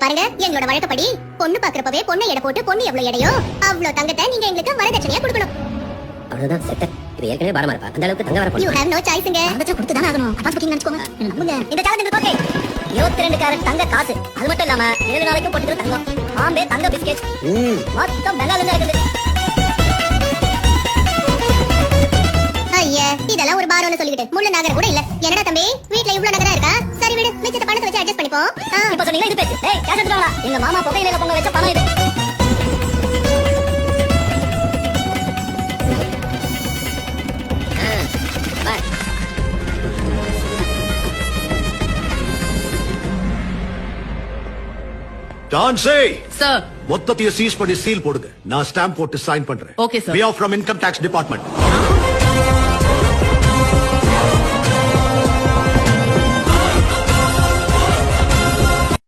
பாருங்க, எங்களோட வழக்கப்படி பொண்ணு பாக்குறப்பவே பொண்ணை எடை போட்டு பொண்ணு எவ்வளவு எடையோ அவ்வளவு தங்கத்தை நீங்க எங்களுக்கு வரதட்சணையா கொடுக்கணும். அவ்வளவுதான் செட்ட. இது ஏற்கனவே பாரமா இருப்பா. அந்த அளவுக்கு தங்க வர You have no choiceங்க. வரதட்சணை கொடுத்து தான ஆகணும். அட்வான்ஸ் புக்கிங் நினைச்சுக்கோங்க. நம்புங்க. இந்த சேலஞ்ச் ஓகே. 22 கேரட் தங்க காசு. அது மட்டும் இல்லாம 7 நாளைக்கு போட்டுக்கிற தங்கம். பாம்பே தங்க பிஸ்கெட். மொத்தம் பெங்கால்ல இருக்குது. ஐயா, இதெல்லாம் ஒரு பாரோன்னு சொல்லிட்டு முள்ள நகர கூட இல்ல. என்னடா தம்பி, வீட்ல இவ்ளோ நகரா இருக்கா? சரி விடு, மிச்சத்த பணத்தை வச்சு அட்ஜஸ்ட் பண்ணிப்போம். இப்ப சொன்னீங்க இது பேச்சு. ஏய், கேஷ் எடுத்துட்டு வாடா. எங்க மாமா புகையில பொங்க வச்ச பணம் இது. டான்ஸே சார் மொத்தத்தையும் சீஸ் பண்ணி சீல் போடுங்க. நான் ஸ்டாம்ப் போட்டு சைன் பண்றேன். Okay, sir. We are from income tax department.